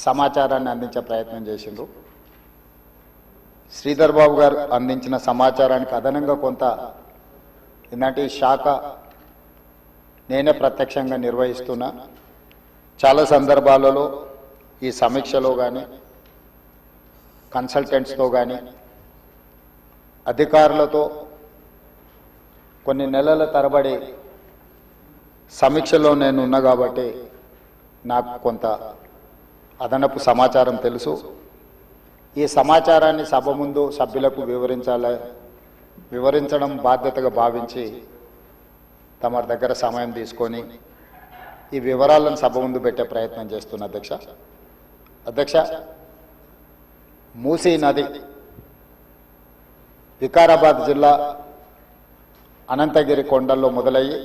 సమాచారాన్ని అందించే ప్రయత్నం చేసిండ్రు. శ్రీధర్ బాబు గారు అందించిన సమాచారానికి అదనంగా కొంత ఇలాంటి శాఖ నేనే ప్రత్యక్షంగా నిర్వహిస్తున్నా. చాలా సందర్భాలలో ఈ సమీక్షలో కానీ కన్సల్టెంట్స్తో కానీ అధికారులతో కొన్ని నెలల తరబడి సమీక్షలో నేను ఉన్నా కాబట్టి నాకు కొంత అదనపు సమాచారం తెలుసు. ఈ సమాచారాన్ని సభ ముందు సభ్యులకు వివరించడం బాధ్యతగా భావించి తమ దగ్గర సమయం తీసుకొని ఈ వివరాలను సభ ముందు పెట్టే ప్రయత్నం చేస్తున్న అధ్యక్ష, మూసీ నది వికారాబాద్ జిల్లా అనంతగిరి కొండల్లో మొదలయ్యి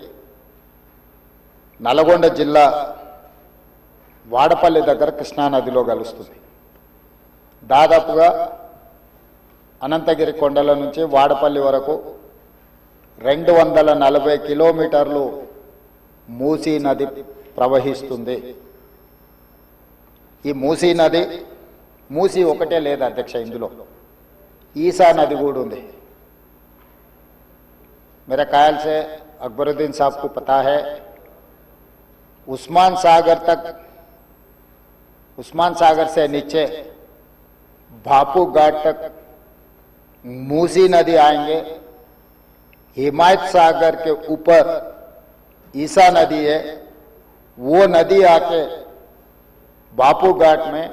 నల్గొండ జిల్లా వాడపల్లి దగ్గర కృష్ణానదిలో కలుస్తుంది. దాదాపుగా అనంతగిరి కొండల నుంచి వాడపల్లి వరకు 240 కిలోమీటర్లు మూసీ నది ప్రవహిస్తుంది. ఈ మూసీ నది మూసీ ఒకటే లేదు అధ్యక్ష, ఇందులో ఈసా నది కూడా ఉంది. मेरे ख्याल से अकबरुद्दीन साहब को पता है, उस्मान सागर से नीचे बापू घाट तक मूसी नदी आएंगे. हिमायत सागर के ऊपर ईसा नदी है, वो नदी आके बापू घाट में,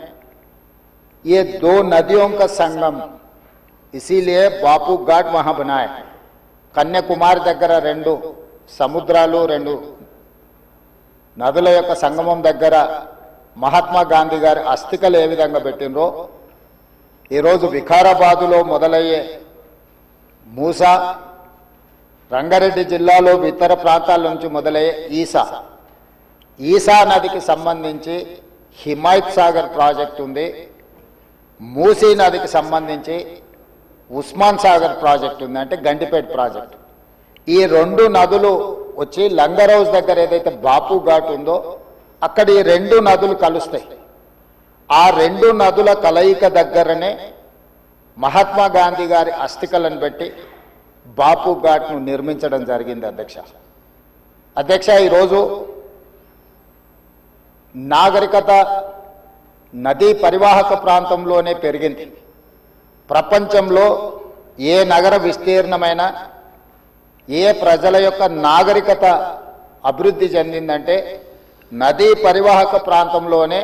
ये दो नदियों का संगम, इसीलिए बापू घाट वहां बनाए. కన్యాకుమారి దగ్గర 2 సముద్రాలు 2 నదుల యొక్క సంగమం దగ్గర మహాత్మా గాంధీ గారి అస్థికలు ఏ విధంగా పెట్టినరో ఈరోజు వికారాబాదులో మొదలయ్యే మూసా, రంగారెడ్డి జిల్లాలో ఇతర ప్రాంతాల నుంచి మొదలయ్యే ఈసా నదికి సంబంధించి హిమాయత్ సాగర్ ప్రాజెక్ట్ ఉంది. మూసీ నదికి సంబంధించి ఉస్మాన్ సాగర్ ప్రాజెక్ట్ ఉంది, అంటే గండిపేట ప్రాజెక్ట్. ఈ 2 నదులు వచ్చి లంగర్ హౌస్ దగ్గర ఏదైతే బాపు ఘాట్ ఉందో అక్కడ ఈ 2 నదులు కలుస్తాయి. ఆ 2 నదుల కలయిక దగ్గరనే మహాత్మా గాంధీ గారి అస్థికలను పెట్టి బాపు ఘాట్ను నిర్మించడం జరిగింది. అధ్యక్ష, ఈరోజు నాగరికత నదీ పరివాహక ప్రాంతంలోనే పెరిగింది. ప్రపంచంలో ఏ నగర విస్తీర్ణమైన ఏ ప్రజల యొక్క నాగరికత అభివృద్ధి చెందిందంటే నదీ పరివాహక ప్రాంతంలోనే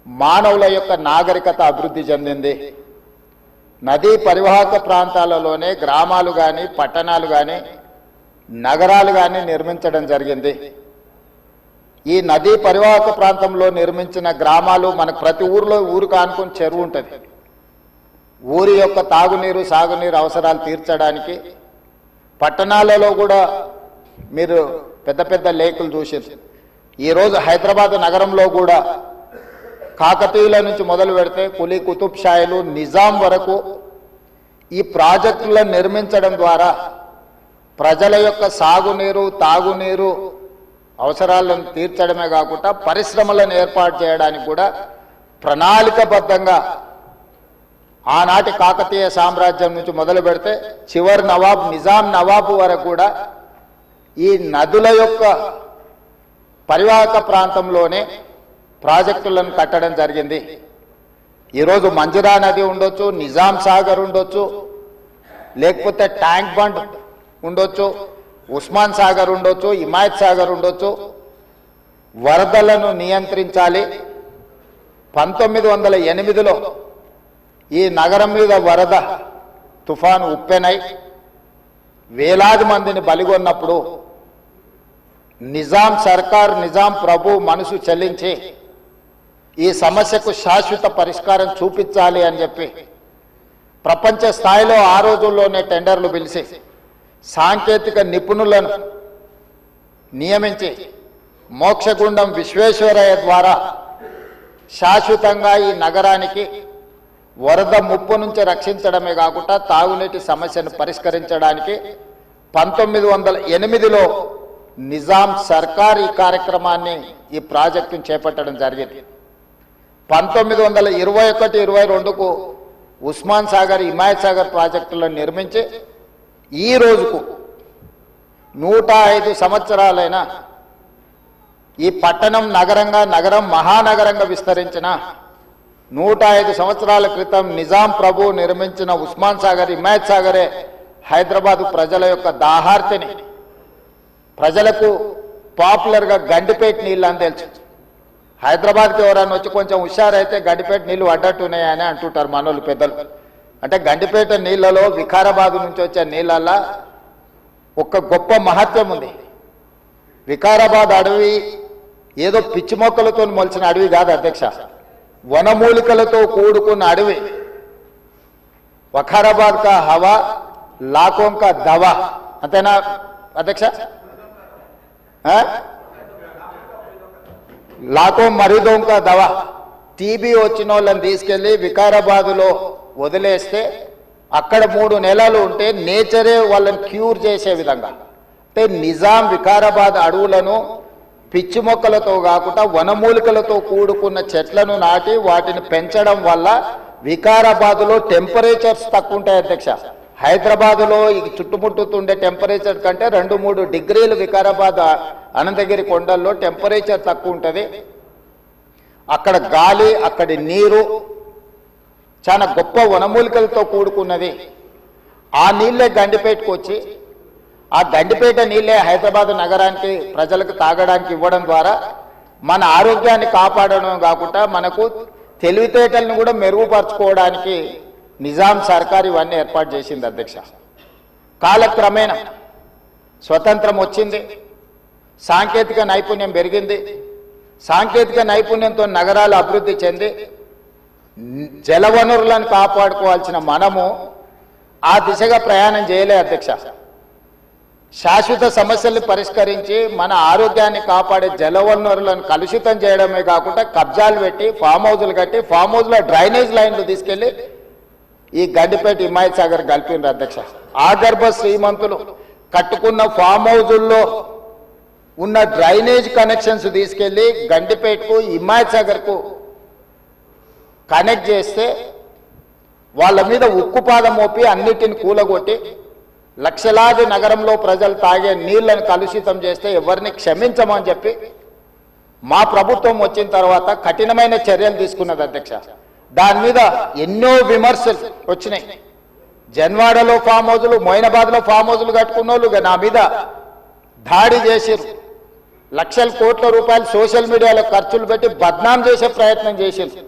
మానవుల యొక్క నాగరికత అభివృద్ధి చెందింది. నదీ పరివాహక ప్రాంతాలలోనే గ్రామాలు కానీ పట్టణాలు కానీ నగరాలు కానీ నిర్మించడం జరిగింది. ఈ నదీ పరివాహక ప్రాంతంలో నిర్మించిన గ్రామాలు మనకు ప్రతి ఊరికి ఆనుకుని చెరువు ఉంటుంది. ఊరి యొక్క తాగునీరు సాగునీరు అవసరాలు తీర్చడానికి పట్టణాలలో కూడా మీరు పెద్ద పెద్ద లేకులు చూసారు. ఈరోజు హైదరాబాద్ నగరంలో కూడా కాకతీయుల నుంచి మొదలు పెడితే కులీ కుతుబ్ షాయిలు నిజాం వరకు ఈ ప్రాజెక్టులను నిర్మించడం ద్వారా ప్రజల యొక్క సాగునీరు తాగునీరు అవసరాలను తీర్చడమే కాకుండా పరిశ్రమలను ఏర్పాటు చేయడానికి కూడా ప్రణాళికబద్ధంగా ఆనాటి కాకతీయ సామ్రాజ్యం నుంచి మొదలు పెడితే చివరి నవాబ్ నిజాం నవాబు వరకు కూడా ఈ నదుల యొక్క పరివాహక ప్రాంతంలోనే ప్రాజెక్టులను కట్టడం జరిగింది. ఈరోజు మంజిరా నది ఉండొచ్చు, నిజాం సాగర్ ఉండొచ్చు, లేకపోతే ట్యాంక్ బండ్ ఉండొచ్చు, ఉస్మాన్ సాగర్ ఉండొచ్చు, హిమాయత్ సాగర్ ఉండొచ్చు. వరదలను నియంత్రించాలి. 1908లో ఈ నగరం మీద వరద తుఫాను ఉప్పెనై వేలాది మందిని బలిగొన్నప్పుడు నిజాం సర్కార్ నిజాం ప్రభు మనసు చెల్లించి ఈ సమస్యకు శాశ్వత పరిష్కారం చూపించాలి అని చెప్పి ప్రపంచ స్థాయిలో ఆ రోజుల్లోనే టెండర్లు పిలిచి సాంకేతిక నిపుణులను నియమించి మోక్షగుండం విశ్వేశ్వరయ్య ద్వారా శాశ్వతంగా ఈ నగరానికి వరద ముప్పు నుంచి రక్షించడమే కాకుండా తాగునీటి సమస్యను పరిష్కరించడానికి 1908లో నిజాం సర్కార్ ఈ కార్యక్రమాన్ని ఈ ప్రాజెక్టును చేపట్టడం జరిగింది. 1921-22కు ఉస్మాన్ సాగర్ హిమాయత్ సాగర్ ప్రాజెక్టులను నిర్మించి ఈ రోజుకు 105 సంవత్సరాలైన ఈ పట్టణం నగరం మహానగరంగా విస్తరించిన 105 సంవత్సరాల క్రితం నిజాం ప్రభు నిర్మించిన ఉస్మాన్ సాగర్ హిమాయత్ సాగరే హైదరాబాదు ప్రజల యొక్క దాహార్తిని ప్రజలకు పాపులర్గా గండిపేట నీళ్ళు అని తెలుసు. హైదరాబాద్కి ఎవరైనా వచ్చి కొంచెం హుషారైతే గండిపేట నీళ్ళు అడ్డట్టున్నాయని అంటుంటారు మనోళ్ళు పెద్దలు. అంటే గండిపేట నీళ్ళలో వికారాబాద్ నుంచి వచ్చే నీళ్ళల్లో ఒక గొప్ప మహత్వం ఉంది. వికారాబాద్ అడవి ఏదో పిచ్చి మొక్కలతో మొలిచిన అడవి కాదు అధ్యక్ష, వనమూలికలతో కూడుకున్న అడవి. వఖారాబాద్ కా హవా లాఖోం కా దవా, అంతేనా అధ్యక్ష? లాఖో మరీదోం కా దవా. టీబీ వచ్చిన వాళ్ళని తీసుకెళ్లి వికారాబాదులో వదిలేస్తే అక్కడ 3 నెలలు ఉంటే నేచరే వాళ్ళని క్యూర్ చేసే విధంగా, అంటే నిజాం వికారాబాద్ అడవులను పిచ్చి మొక్కలతో కాకుండా వనమూలికలతో కూడుకున్న చెట్లను నాటి వాటిని పెంచడం వల్ల వికారాబాదులో టెంపరేచర్స్ తక్కువ ఉంటాయి అధ్యక్ష. హైదరాబాదులో ఈ చుట్టుముట్టుతుండే టెంపరేచర్ కంటే 2-3 డిగ్రీలు వికారాబాద్ అనంతగిరి కొండల్లో టెంపరేచర్ తక్కువ ఉంటుంది. అక్కడ గాలి, అక్కడి నీరు చాలా గొప్ప వనమూలికలతో కూడుకున్నది. ఆ నీళ్ళే గండిపేటకు వచ్చి ఆ గండిపేట నీళ్ళే హైదరాబాద్ నగరానికి ప్రజలకు తాగడానికి ఇవ్వడం ద్వారా మన ఆరోగ్యాన్ని కాపాడడం కాకుండా మనకు తెలివితేటలను కూడా మెరుగుపరచుకోవడానికి నిజాం సర్కార్ ఇవన్నీ ఏర్పాటు చేసింది అధ్యక్ష. కాలక్రమేణా స్వతంత్రం వచ్చింది, సాంకేతిక నైపుణ్యం పెరిగింది. సాంకేతిక నైపుణ్యంతో నగరాలు అభివృద్ధి చెంది జలవనరులను కాపాడుకోవాల్సిన మనము ఆ దిశగా ప్రయాణం చేయలే అధ్యక్ష. శాశ్వత సమస్యల్ని పరిష్కరించి మన ఆరోగ్యాన్ని కాపాడే జలవనరులను కలుషితం చేయడమే కాకుండా కబ్జాలు పెట్టి ఫామ్ హౌజులు కట్టి ఫామ్ హౌజ్లో డ్రైనేజ్ లైన్లు తీసుకెళ్లి ఈ గండిపేట హిమాయత్ సాగర్ కలిపిండ్రు అధ్యక్ష. ఆగర్భ శ్రీమంతులు కట్టుకున్న ఫామ్ హౌజుల్లో ఉన్న డ్రైనేజ్ కనెక్షన్స్ తీసుకెళ్లి గండిపేటకు హిమాయత్ సాగర్కు కనెక్ట్ చేస్తే వాళ్ళ మీద ఉక్కుపాదం మోపి అన్నిటిని కూలగొట్టి లక్షలాది నగరంలో ప్రజలు తాగే నీళ్లను కలుషితం చేస్తే ఎవరిని క్షమించమని చెప్పి మా ప్రభుత్వం వచ్చిన తర్వాత కఠినమైన చర్యలు తీసుకున్నది అధ్యక్ష. దాని మీద ఎన్నో విమర్శలు వచ్చినాయి. జన్వాడలో ఫామ్ హౌజులు, మొయినాబాద్లో ఫామ్ హౌజులు కట్టుకున్న వాళ్ళు నా మీద దాడి చేసిరు. లక్షల కోట్ల రూపాయలు సోషల్ మీడియాలో ఖర్చులు పెట్టి బద్నాం చేసే ప్రయత్నం చేసిరు.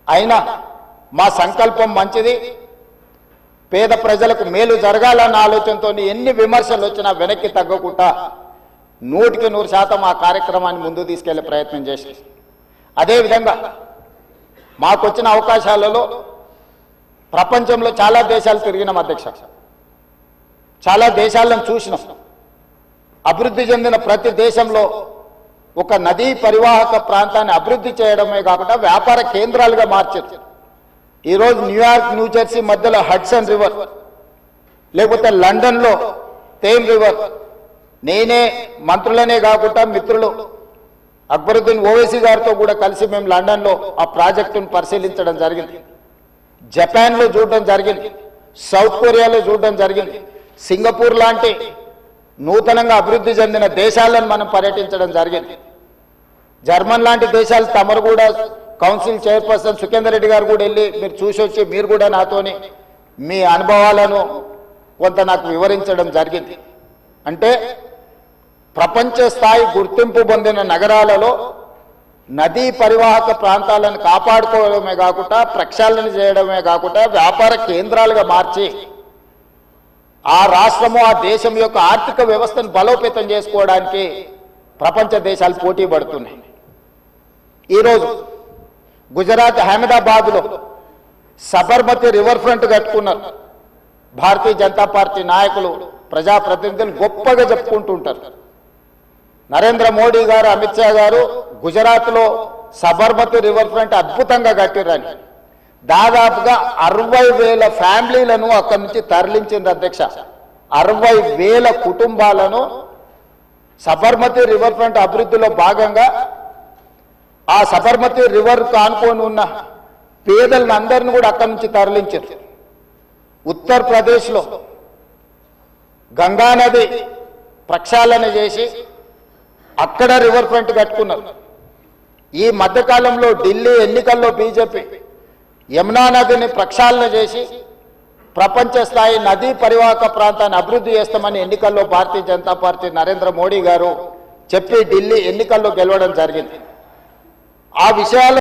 అయినా మా సంకల్పం మంచిది, పేద ప్రజలకు మేలు జరగాలన్న ఆలోచనతో ఎన్ని విమర్శలు వచ్చినా వెనక్కి తగ్గకుండా 100% ఆ కార్యక్రమాన్ని ముందుకు తీసుకెళ్లే ప్రయత్నం చేసి, అదేవిధంగా మాకొచ్చిన అవకాశాలలో ప్రపంచంలో చాలా దేశాలు తిరిగినాం అధ్యక్ష. చాలా దేశాలను చూసినాం. అభివృద్ధి చెందిన ప్రతి దేశంలో ఒక నదీ పరివాహక ప్రాంతాన్ని అభివృద్ధి చేయడమే కాకుండా వ్యాపార కేంద్రాలుగా మార్చారు. ఈరోజు న్యూయార్క్, న్యూజెర్సీ మధ్యలో హడ్సన్ రివర్, లేకపోతే లండన్లో థేమ్ రివర్. నేనే మంత్రులనే కాకుండా మిత్రులు అక్బరుద్దీన్ ఓవైసీ గారితో కూడా కలిసి మేము లండన్లో ఆ ప్రాజెక్టును పరిశీలించడం జరిగింది. జపాన్లో చూడడం జరిగింది, సౌత్ కొరియాలో చూడడం జరిగింది, సింగపూర్ లాంటి నూతనంగా అభివృద్ధి చెందిన దేశాలను మనం పర్యటించడం జరిగింది. జర్మన్ లాంటి దేశాలు తమరు కూడా కౌన్సిల్ చైర్పర్సన్ సుఖేందర్ రెడ్డి గారు కూడా వెళ్ళి మీరు చూసి వచ్చి మీరు కూడా నాతోని మీ అనుభవాలను కొంత నాకు వివరించడం జరిగింది. అంటే ప్రపంచ స్థాయి గుర్తింపు పొందిన నగరాలలో నదీ పరివాహక ప్రాంతాలను కాపాడుకోవడమే కాకుండా ప్రక్షాళన చేయడమే కాకుండా వ్యాపార కేంద్రాలుగా మార్చి ఆ రాష్ట్రము, ఆ దేశం యొక్క ఆర్థిక వ్యవస్థను బలోపేతం చేసుకోవడానికి ప్రపంచ దేశాలు పోటీ పడుతున్నాయి. ఈరోజు గుజరాత్ అహ్మదాబాద్లో సబర్మతి రివర్ ఫ్రంట్ కట్టుకున్నారు. భారతీయ జనతా పార్టీ నాయకులు, ప్రజాప్రతినిధులు గొప్పగా చెప్పుకుంటుంటారు. నరేంద్ర మోడీ గారు, అమిత్ షా గారు గుజరాత్లో సబర్మతి రివర్ ఫ్రంట్ అద్భుతంగా కట్టిర్రని దాదాపుగా 60,000 ఫ్యామిలీలను అక్కడి నుంచి తరలించింది అధ్యక్ష. 60,000 కుటుంబాలను సబర్మతి రివర్ ఫ్రంట్ అభివృద్ధిలో భాగంగా ఆ సబర్మతి రివర్ కానుకొని ఉన్న పేదలను అందరిని కూడా అక్కడి నుంచి తరలించారు. ఉత్తరప్రదేశ్లో గంగానది ప్రక్షాళన చేసి అక్కడ రివర్ ఫ్రంట్ కట్టుకున్నారు. ఈ మధ్యకాలంలో ఢిల్లీ ఎన్నికల్లో బీజేపీ యమునా నదిని ప్రక్షాళన చేసి ప్రపంచ స్థాయి నదీ పరివాహక ప్రాంతాన్ని అభివృద్ధి చేస్తామని ఎన్నికల్లో భారతీయ జనతా పార్టీ నరేంద్ర మోడీ గారు చెప్పి ఢిల్లీ ఎన్నికల్లో గెలవడం జరిగింది. ఆ విషయాలు